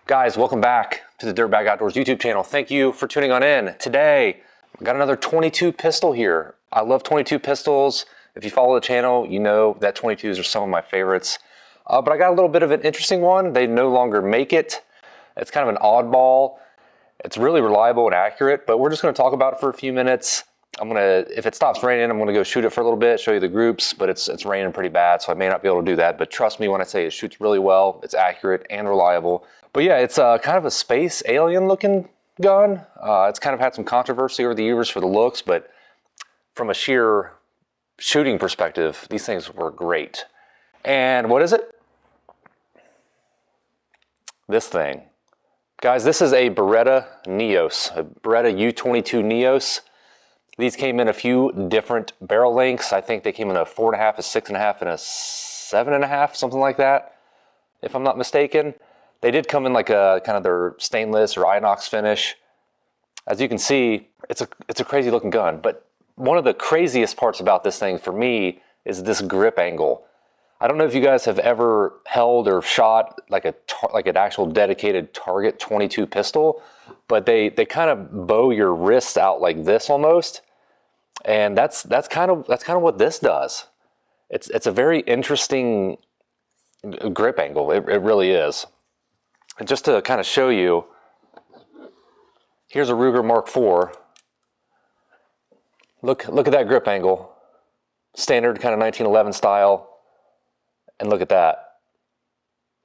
Guys, welcome back to the Dirtbag Outdoors YouTube channel. Thank you for tuning on in. Today, I got another 22 pistol here. I love 22 pistols. If you follow the channel, you know that 22s are some of my favorites. But I got a little bit of an interesting one. They no longer make it. It's kind of an oddball. It's really reliable and accurate, but we're just gonna talk about it for a few minutes. If it stops raining, I'm gonna go shoot it for a little bit, show you the groups, but it's raining pretty bad, so I may not be able to do that, but trust me when I say it shoots really well, it's accurate and reliable. But yeah, it's kind of a space alien looking gun. It's kind of had some controversy over the years for the looks, but from a sheer shooting perspective, these things were great. And what is it? This thing. Guys, this is a Beretta Neos, a Beretta U22 Neos. These came in a few different barrel lengths. I think they came in a 4.5, a 6.5, and a 7.5, something like that, if I'm not mistaken. They did come in like a kind of their stainless or inox finish. As you can see, it's a crazy looking gun, but one of the craziest parts about this thing for me is this grip angle. I don't know if you guys have ever held or shot like an actual dedicated target 22 pistol, but they kind of bow your wrists out like this almost, and that's kind of what this does. It's a very interesting grip angle. It really is. And just to kind of show you, here's a Ruger Mark IV. Look at that grip angle, standard kind of 1911 style. And look at that.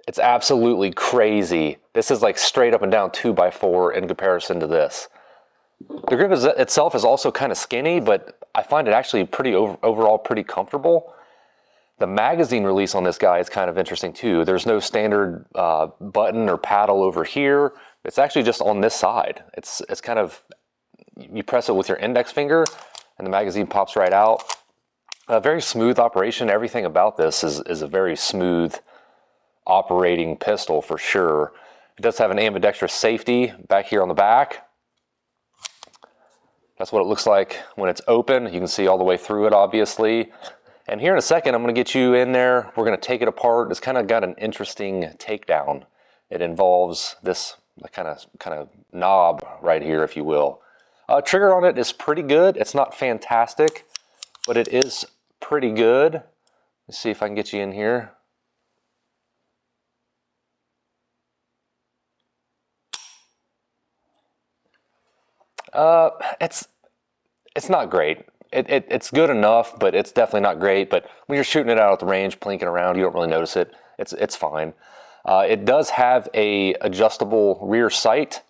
It's absolutely crazy. This is like straight up and down 2x4 in comparison to this. The grip itself is also kind of skinny, but I find it actually overall pretty comfortable. The magazine release on this guy is kind of interesting too. There's no standard button or paddle over here. It's actually just on this side. It's kind of, you press it with your index finger and the magazine pops right out. A very smooth operation. Everything about this is a very smooth operating pistol for sure. It does have an ambidextrous safety back here on the back. That's what it looks like when it's open. You can see all the way through it, obviously. And here in a second, I'm going to get you in there. We're going to take it apart. It's kind of got an interesting takedown. It involves this kind of knob right here, if you will. Trigger on it is pretty good. It's not fantastic, but it is pretty good. Let's see if I can get you in here. It's not great. It's good enough, but it's definitely not great. But when you're shooting it out at the range, plinking around, you don't really notice it. It's fine. It does have a adjustable rear sight,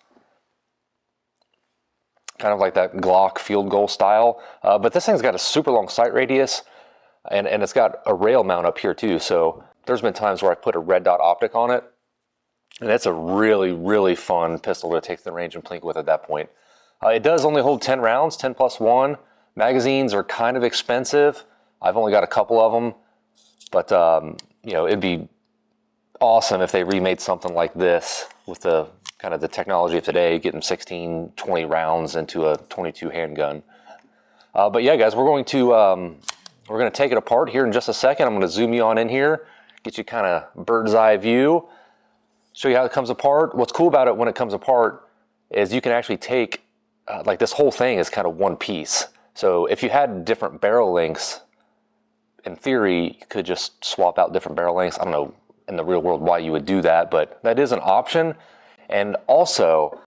kind of like that Glock field goal style. But this thing's got a super long sight radius, and it's got a rail mount up here too. So there's been times where I put a red dot optic on it, and it's a really, really fun pistol to take to the range and plink with at that point. It does only hold 10 rounds, 10 plus 1. Magazines are kind of expensive. I've only got a couple of them, but you know, it'd be awesome if they remade something like this with the kind of the technology of today, getting 16, 20 rounds into a 22 handgun. But yeah, guys, we're going to take it apart here in just a second. I'm going to zoom you on in here, get you kind of bird's eye view, show you how it comes apart. What's cool about it when it comes apart is you can actually take, like this whole thing is kind of one piece. So if you had different barrel lengths, in theory, you could just swap out different barrel lengths. I don't know in the real world why you would do that, but that is an option. And also,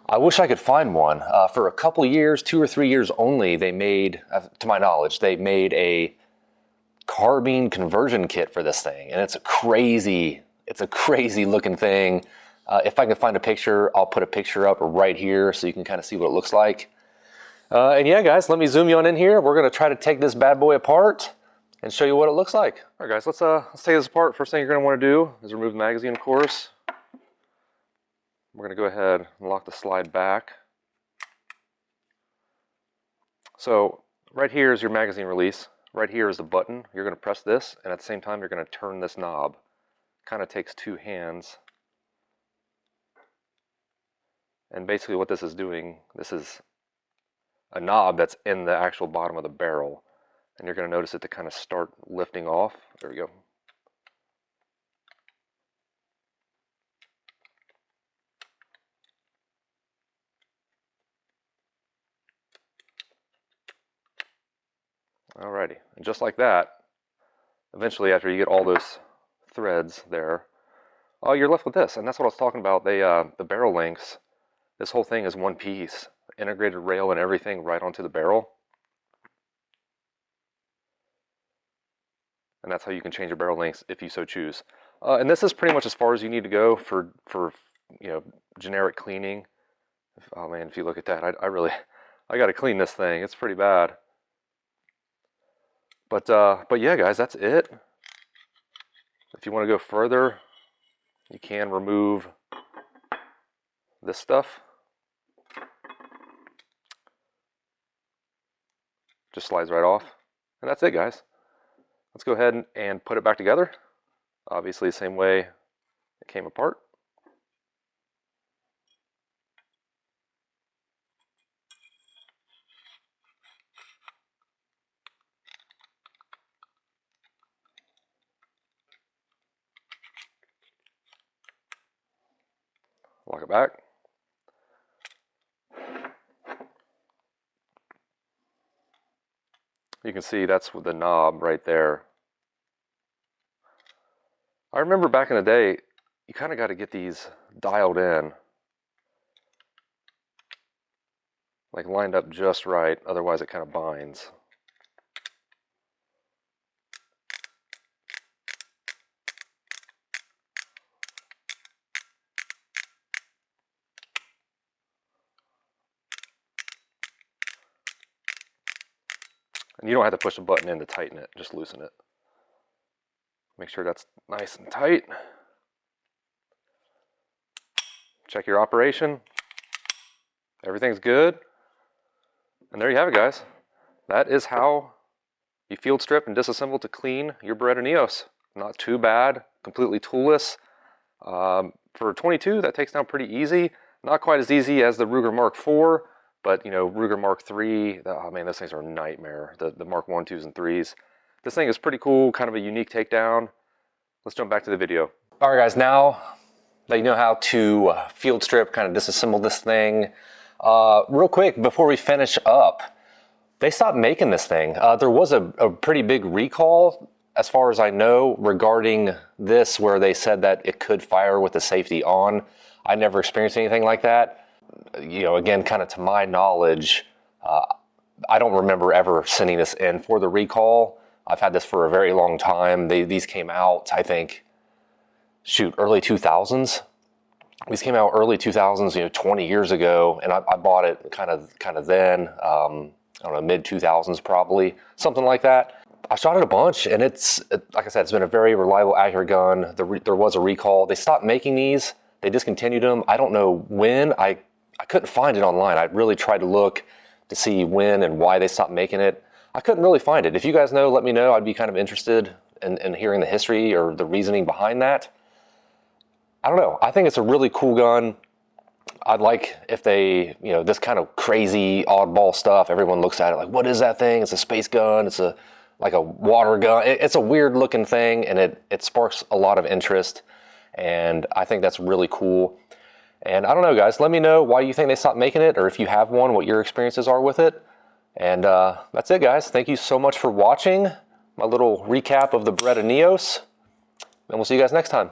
I wish I could find one. For a couple years, 2 or 3 years only, they made, to my knowledge, they made a carbine conversion kit for this thing. And it's a crazy looking thing. If I can find a picture, I'll put a picture up right here so you can kind of see what it looks like. And yeah, guys, let me zoom you on in here. We're going to try to take this bad boy apart and show you what it looks like. All right, guys, let's take this apart. First thing you're going to want to do is remove the magazine, of course. We're going to go ahead and lock the slide back. So right here is your magazine release. Right here is the button. You're going to press this, and at the same time, you're going to turn this knob. Kind of takes 2 hands. And basically what this is doing, this is a knob that's in the actual bottom of the barrel, and you're going to notice it to kind of start lifting off. There we go. Alrighty, and just like that, eventually after you get all those threads there, you're left with this, and that's what I was talking about. The barrel links, this whole thing is one piece, integrated rail and everything right onto the barrel. And that's how you can change your barrel lengths if you so choose. And this is pretty much as far as you need to go for you know, generic cleaning. Oh man, if you look at that, I got to clean this thing. It's pretty bad. But yeah, guys, that's it. If you want to go further, you can remove this stuff. Just slides right off. And that's it, guys. Let's go ahead and put it back together. Obviously the same way it came apart. Lock it back. You can see that's with the knob right there. I remember back in the day, you kind of got to get these dialed in, like lined up just right, otherwise it kind of binds. And you don't have to push a button in to tighten it, just loosen it. Make sure that's nice and tight. Check your operation. Everything's good. And there you have it, guys. That is how you field strip and disassemble to clean your Beretta Neos. Not too bad, completely toolless. For 22, that takes down pretty easy. Not quite as easy as the Ruger Mark IV, but you know, Ruger Mark III, oh man, those things are a nightmare. The Mark I, IIs, and IIIs. This thing is pretty cool, kind of a unique takedown. Let's jump back to the video. All right, guys, now that you know how to field strip, kind of disassemble this thing, real quick before we finish up, they stopped making this thing. There was a pretty big recall, as far as I know, regarding this, where they said that it could fire with the safety on. I never experienced anything like that. You know, again, kind of to my knowledge, I don't remember ever sending this in for the recall. I've had this for a very long time. These came out, I think, shoot, early 2000s. These came out early 2000s, you know, 20 years ago, and I bought it kind of then, I don't know, mid 2000s probably, something like that. I shot it a bunch, and like I said, it's been a very reliable, accurate gun. There was a recall. They stopped making these. They discontinued them. I don't know when. I couldn't find it online. I really tried to look to see when and why they stopped making it. I couldn't really find it. If you guys know, let me know. I'd be kind of interested in hearing the history or the reasoning behind that. I don't know. I think it's a really cool gun. I'd like if they, you know, this kind of crazy oddball stuff, everyone looks at it like, what is that thing? It's a space gun. It's like a water gun. It's a weird looking thing, and it sparks a lot of interest. And I think that's really cool. And I don't know, guys, let me know why you think they stopped making it, or if you have one, what your experiences are with it. And that's it, guys. Thank you so much for watching my little recap of the Beretta Neos. And we'll see you guys next time.